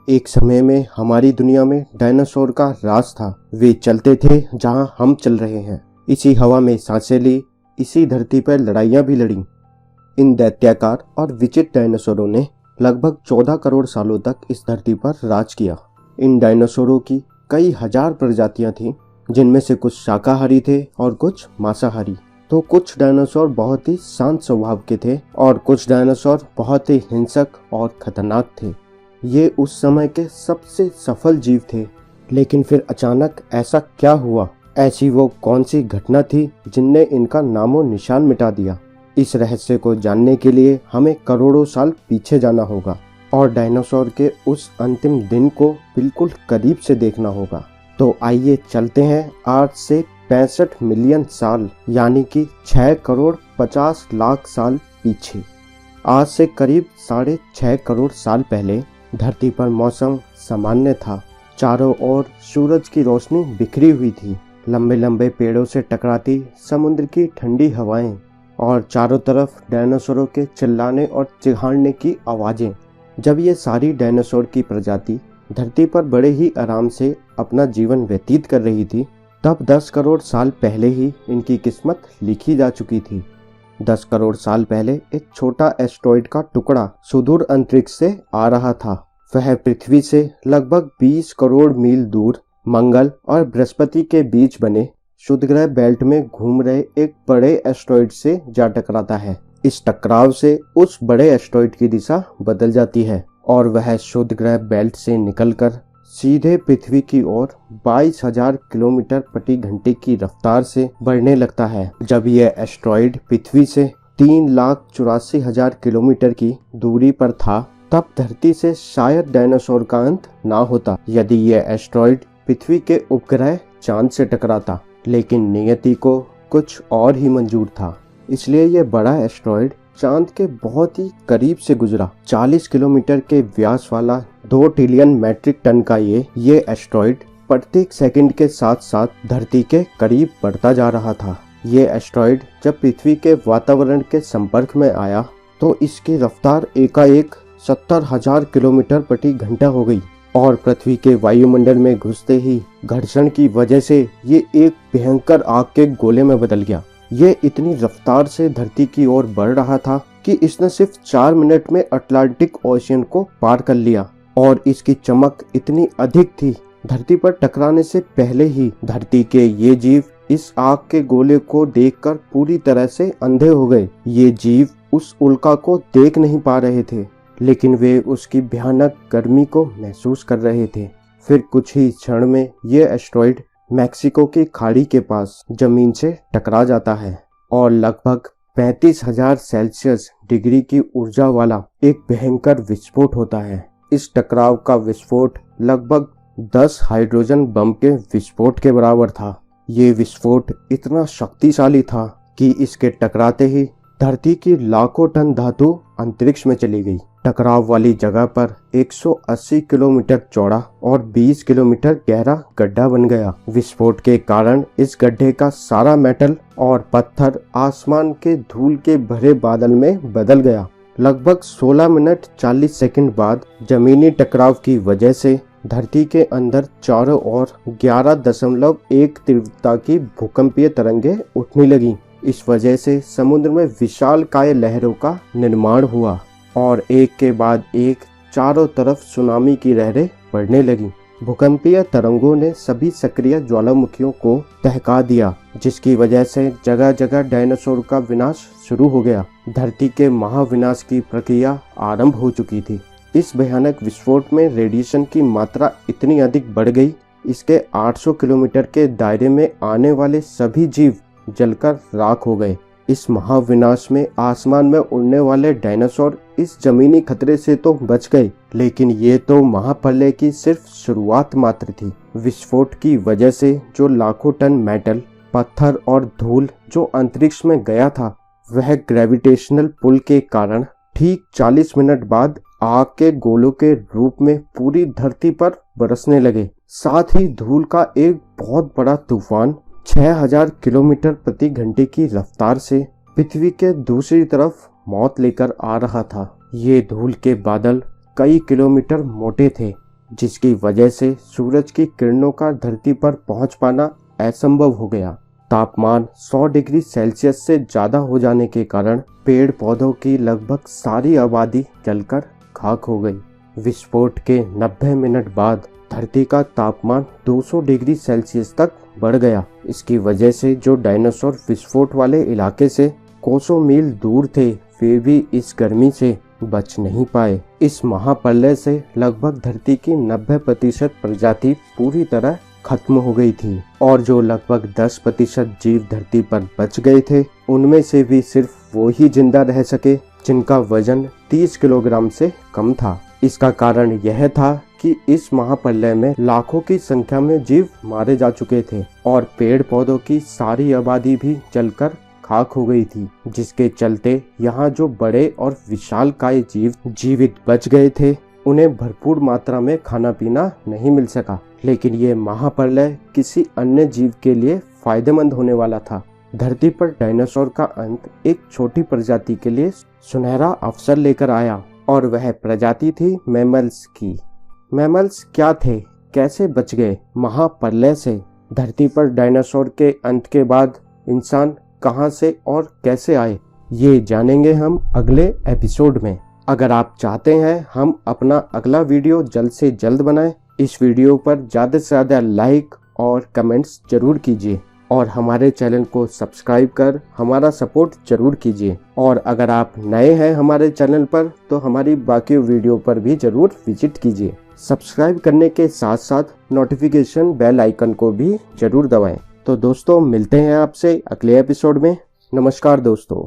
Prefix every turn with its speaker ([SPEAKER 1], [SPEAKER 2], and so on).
[SPEAKER 1] एक समय में हमारी दुनिया में डायनासोर का राज था। वे चलते थे जहां हम चल रहे हैं, इसी हवा में सांसें ली, इसी धरती पर लड़ाइयां भी लड़ी। इन दैत्याकार और विचित्र डायनासोरों ने लगभग 14 करोड़ सालों तक इस धरती पर राज किया। इन डायनासोरों की कई हजार प्रजातियां थीं, जिनमें से कुछ शाकाहारी थे और कुछ मांसाहारी। तो कुछ डायनासोर बहुत ही शांत स्वभाव के थे और कुछ डायनासोर बहुत ही हिंसक और खतरनाक थे। ये उस समय के सबसे सफल जीव थे। लेकिन फिर अचानक ऐसा क्या हुआ? ऐसी वो कौन सी घटना थी जिनने इनका नामो निशान मिटा दिया? इस रहस्य को जानने के लिए हमें करोड़ों साल पीछे जाना होगा और डायनासोर के उस अंतिम दिन को बिल्कुल करीब से देखना होगा। तो आइए चलते हैं आज से 65 मिलियन साल यानी कि 6 करोड़ 50 लाख साल पीछे। आज से करीब 6.5 करोड़ साल पहले धरती पर मौसम सामान्य था। चारों ओर सूरज की रोशनी बिखरी हुई थी। लंबे लंबे पेड़ों से टकराती समुद्र की ठंडी हवाएं और चारों तरफ डायनासोरों के चिल्लाने और चिघाड़ने की आवाज़ें। जब ये सारी डायनासोर की प्रजाति धरती पर बड़े ही आराम से अपना जीवन व्यतीत कर रही थी, तब 10 करोड़ साल पहले ही इनकी किस्मत लिखी जा चुकी थी। 10 करोड़ साल पहले एक छोटा एस्टेरॉयड का टुकड़ा सुदूर अंतरिक्ष से आ रहा था। वह पृथ्वी से लगभग 20 करोड़ मील दूर मंगल और बृहस्पति के बीच बने शुद्ध ग्रह बेल्ट में घूम रहे एक बड़े एस्टेरॉयड से जा टकराता है। इस टकराव से उस बड़े एस्टेरॉयड की दिशा बदल जाती है और वह शुद्ध ग्रह बेल्ट से निकलकर सीधे पृथ्वी की ओर 22,000 किलोमीटर प्रति घंटे की रफ्तार से बढ़ने लगता है। जब यह एस्टेरॉयड पृथ्वी से 3,84,000 किलोमीटर की दूरी पर था, तब धरती से शायद डायनासोर का अंत ना होता यदि यह एस्टेरॉयड पृथ्वी के उपग्रह चांद से टकराता। लेकिन नियति को कुछ और ही मंजूर था, इसलिए यह बड़ा एस्टेरॉयड चांद के बहुत ही करीब से गुजरा। 40 किलोमीटर के व्यास वाला 2 ट्रिलियन मैट्रिक टन का ये एस्टेरॉयड प्रत्येक सेकंड के साथ साथ धरती के करीब बढ़ता जा रहा था। ये एस्टेरॉयड जब पृथ्वी के वातावरण के संपर्क में आया तो इसकी रफ्तार एकाएक 70,000 किलोमीटर प्रति घंटा हो गई और पृथ्वी के वायुमंडल में घुसते ही घर्षण की वजह से ये एक भयंकर आग के गोले में बदल गया। ये इतनी रफ्तार से धरती की ओर बढ़ रहा था कि इसने सिर्फ 4 मिनट में अटलांटिक ओशियन को पार कर लिया और इसकी चमक इतनी अधिक थी, धरती पर टकराने से पहले ही धरती के ये जीव इस आग के गोले को देखकर पूरी तरह से अंधे हो गए। ये जीव उस उल्का को देख नहीं पा रहे थे, लेकिन वे उसकी भयानक गर्मी को महसूस कर रहे थे। फिर कुछ ही क्षण में यह एस्टेरॉयड मैक्सिको की खाड़ी के पास जमीन से टकरा जाता है और लगभग 35,000 सेल्सियस डिग्री की ऊर्जा वाला एक भयंकर विस्फोट होता है। इस टकराव का विस्फोट लगभग 10 हाइड्रोजन बम के विस्फोट के बराबर था। ये विस्फोट इतना शक्तिशाली था कि इसके टकराते ही धरती की लाखों टन धातु अंतरिक्ष में चली गई। टकराव वाली जगह पर 180 किलोमीटर चौड़ा और 20 किलोमीटर गहरा गड्ढा बन गया। विस्फोट के कारण इस गड्ढे का सारा मेटल और पत्थर आसमान के धूल के भरे बादल में बदल गया। लगभग 16 मिनट 40 सेकंड बाद जमीनी टकराव की वजह से धरती के अंदर चारों ओर 11.1 तीव्रता की भूकंपीय तरंगें उठने लगी। इस वजह से समुद्र में विशालकाय लहरों का निर्माण हुआ और एक के बाद एक चारों तरफ सुनामी की लहरें बढ़ने लगी। भूकंपीय तरंगों ने सभी सक्रिय ज्वालामुखियों को दहका दिया, जिसकी वजह से जगह जगह डायनासोर का विनाश शुरू हो गया। धरती के महाविनाश की प्रक्रिया आरंभ हो चुकी थी। इस भयानक विस्फोट में रेडिएशन की मात्रा इतनी अधिक बढ़ गई, इसके 800 किलोमीटर के दायरे में आने वाले सभी जीव जलकर राख हो गए। इस महाविनाश में आसमान में उड़ने वाले डायनासोर इस जमीनी खतरे से तो बच गए, लेकिन ये तो महाप्रलय की सिर्फ शुरुआत मात्र थी। विस्फोट की वजह से जो लाखों टन मेटल, पत्थर और धूल जो अंतरिक्ष में गया था, वह ग्रेविटेशनल पुल के कारण ठीक 40 मिनट बाद आग के गोलों के रूप में पूरी धरती पर बरसने लगे। साथ ही धूल का एक बहुत बड़ा तूफान 6,000 किलोमीटर प्रति घंटे की रफ्तार से पृथ्वी के दूसरी तरफ मौत लेकर आ रहा था। ये धूल के बादल कई किलोमीटर मोटे थे जिसकी वजह से सूरज की किरणों का धरती पर पहुंच पाना असंभव हो गया। तापमान 100 डिग्री सेल्सियस से ज्यादा हो जाने के कारण पेड़ पौधों की लगभग सारी आबादी जलकर खाक हो गई। विस्फोट के 90 मिनट बाद धरती का तापमान 200 डिग्री सेल्सियस तक बढ़ गया। इसकी वजह से जो डायनासोर विस्फोट वाले इलाके से कोसों मील दूर थे, वे भी इस गर्मी से बच नहीं पाए। इस महाप्रलय से लगभग धरती की 90% प्रजाति पूरी तरह खत्म हो गई थी और जो लगभग 10% जीव धरती पर बच गए थे, उनमें से भी सिर्फ वो ही जिंदा रह सके जिनका वजन 30 किलोग्राम से कम था। इसका कारण यह था कि इस महाप्रलय में लाखों की संख्या में जीव मारे जा चुके थे और पेड़ पौधों की सारी आबादी भी जलकर खाक हो गई थी, जिसके चलते यहाँ जो बड़े और विशालकाय जीव जीवित बच गए थे, उन्हें भरपूर मात्रा में खाना पीना नहीं मिल सका। लेकिन ये महाप्रलय किसी अन्य जीव के लिए फायदेमंद होने वाला था। धरती पर डायनासोर का अंत एक छोटी प्रजाति के लिए सुनहरा अवसर लेकर आया और वह प्रजाति थी मैमल्स की। मैमल्स क्या थे, कैसे बच गए महाप्रलय से? धरती पर डायनासोर के अंत के बाद इंसान कहां से और कैसे आए, ये जानेंगे हम अगले एपिसोड में। अगर आप चाहते हैं हम अपना अगला वीडियो जल्द से जल्द बनाएं, इस वीडियो पर ज़्यादा से ज़्यादा लाइक और कमेंट्स जरूर कीजिए और हमारे चैनल को सब्सक्राइब कर हमारा सपोर्ट जरूर कीजिए। और अगर आप नए हैं हमारे चैनल पर तो हमारी बाकी वीडियो पर भी जरूर विजिट कीजिए। सब्सक्राइब करने के साथ साथ नोटिफिकेशन बेल आइकन को भी जरूर दबाएं। तो दोस्तों, मिलते हैं आपसे अगले एपिसोड में। नमस्कार दोस्तों।